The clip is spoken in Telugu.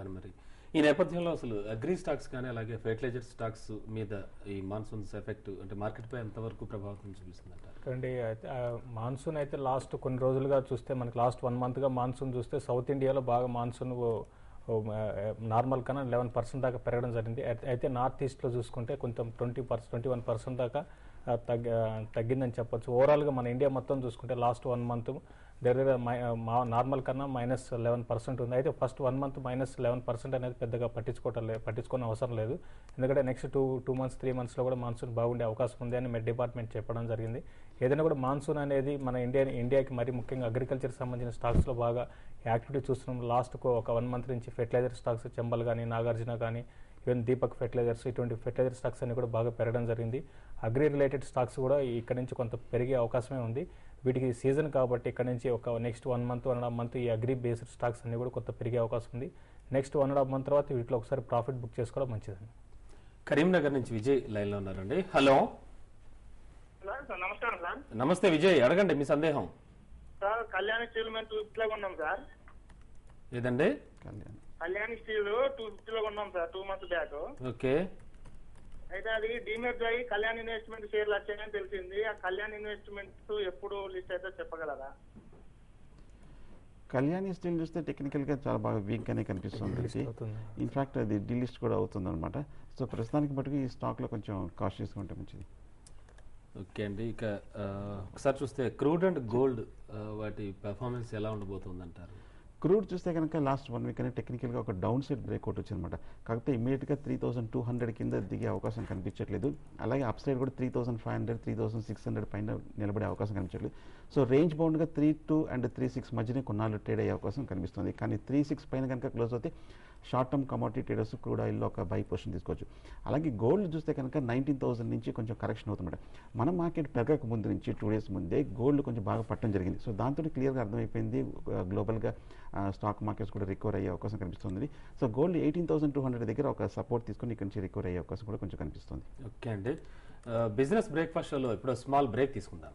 గాని మరి ఈ నేపథ్యంలో అసలు అగ్రి స్టాక్స్ కానీ అలాగే ఫెర్టిలైజర్ స్టాక్స్ మీద ఈ మాన్సూన్స్ ఎఫెక్ట్ అంటే మార్కెట్ పై ఎంతవరకు ప్రభావం చూపిస్తుందంటారు? అండి మాన్సూన్ అయితే లాస్ట్ కొన్ని రోజులుగా చూస్తే మనకి లాస్ట్ 1 మంత్గా మాన్సూన్ చూస్తే సౌత్ ఇండియాలో బాగా మాన్సూన్ నార్మల్ కన్నా 11% దాకా పెరగడం జరిగింది. అయితే నార్త్ ఈస్ట్లో చూసుకుంటే కొంచెం 21% దాకా తగ్గిందని చెప్పొచ్చు. ఓవరాల్గా మన ఇండియా మొత్తం చూసుకుంటే లాస్ట్ 1 మంత్ దగ్గర నార్మల్ కన్నా -11% ఉంది. అయితే ఫస్ట్ 1 మంత్ -11% అనేది పెద్దగా పట్టించుకోని అవసరం లేదు. ఎందుకంటే నెక్స్ట్ 2 మంత్స్ 3 మంత్స్లో కూడా మాన్సూన్ బాగుండే అవకాశం ఉంది అని మెడ్ డిపార్ట్మెంట్ చెప్పడం జరిగింది. ఏదైనా కూడా మాన్సూన్ అనేది మన ఇండియాకి మరి ముఖ్యంగా అగ్రికల్చర్కి సంబంధించిన స్టాక్స్లో బాగా యాక్టివిటీ చూస్తున్నాం. లాస్ట్ ఒక 1 మంత్ నుంచి ఫెర్టిలైజర్ స్టాక్స్ చెంబల్ కానీ, నాగార్జున కానీ, ఈవెన్ దీపక్ ఫెర్టిలైజర్స్, ఇటువంటి ఫెర్టిలైజర్ స్టాక్స్ అన్ని కూడా బాగా పెరగడం జరిగింది. అగ్రి రిలేటెడ్ స్టాక్స్ కూడా ఇక్కడ నుంచి కొంత పెరిగే అవకాశమే ఉంది. వీటికి సీజన్ కాబట్టి ఇక్కడ నుంచి ఒక నెక్స్ట్ 1 మంత్ 1.5 మంత్ ఈ అగ్రి బేస్డ్ స్టాక్స్ అన్ని కూడా కొంత పెరిగే అవకాశం ఉంది. నెక్స్ట్ 1.5 మంత్ తర్వాత వీటిలో ఒకసారి ప్రాఫిట్ బుక్ చేసుకోవడం మంచిదండి. కరీంనగర్ నుంచి విజయ్ లైన్ లో ఉన్నారండి. హలో, నమస్కారం సార్. నమస్తే విజయ్, అడగండి మీ సందేహం. సార్ కళ్యాణి స్టీల్ మేము 250 ఉన్నాం సార్. ఏదండి? కళ్యాణి స్టీల్ 250 ఉన్నాం సార్ 2 మంత్స్ బ్యాక్. ఓకే. అయితే అది డిమెర్జ్ అయ్యి కళ్యాణ్ ఇన్వెస్ట్మెంట్ షేర్లు వచ్చాయని తెలిసింది. ఆ కళ్యాణ్ ఇన్వెస్ట్మెంట్ ఎప్పుడు లిస్ట్ అయితే చెప్పగలరా? కళ్యాణి స్టీల్ చూస్తే టెక్నికల్గా చాలా బాగా వీక్గానే కనిపిస్తుంది. ఇన్ఫాక్ట్ అది డీలిస్ట్ కూడా అవుతుంది అనమాట. సో ప్రస్తుతానికి మటుకు ఈ స్టాక్లో కొంచెం కాషియస్గా ఉంటే మంచిది. ఓకే అండి. ఇక ఒకసారి చూస్తే క్రూడ్ అండ్ గోల్డ్ వాటి పెర్ఫార్మెన్స్ ఎలా ఉండబోతుంది అంటారు? క్రూడ్ చూస్తే కనుక లాస్ట్ 1 వీక్ అనేది టెక్నికల్గా ఒక డౌన్ సైడ్ బ్రేక్అవుట్ వచ్చిందన్నమాట. కాకపోతే ఇమీడియట్గా 3200 కింద దిగే అవకాశం కనిపించట్లేదు. అలాగే అప్ సైడ్ కూడా 3500 3600 పైన నిలబడే అవకాశం కనిపించట్లేదు. సో రేంజ్ బౌండ్గా 32 and 36 మధ్యనే కొన్నాళ్ళు ట్రేడ్ అయ్యే అవకాశం కనిపిస్తుంది. కానీ 36 పైన కనుక క్లోజ్ అవుతే short term commodity traders crude ఆయిల్లో ఒక బై పొజిషన్ తీసుకోవచ్చు. అలాగే గోల్డ్ చూస్తే కనుక 19,000 నుంచి కొంచెం కరెక్షన్ అవుతుందన్నమాట. మన మార్కెట్ పెరగక ముందు నుంచి 2 days ముందే గోల్డ్ కొంచెం బాగా పట్టడం జరిగింది. సో దాంతో క్లియర్గా అర్థమైపోయింది గ్లోబల్గా స్టాక్ మార్కెట్స్ కూడా రికవర్ అయ్యే అవకాశం కనిపిస్తుంది. సో గోల్డ్ 18,200 దగ్గర ఒక సపోర్ట్ తీసుకొని ఇక్కడ నుంచి రికవర్ అయ్యే అవకాశం కూడా కొంచెం కనిపిస్తుంది. ఓకే అండి. బిజినెస్ బ్రేక్ఫాస్ట్ షోలో ఇప్పుడు స్మాల్ బ్రేక్ తీసుకుందాం.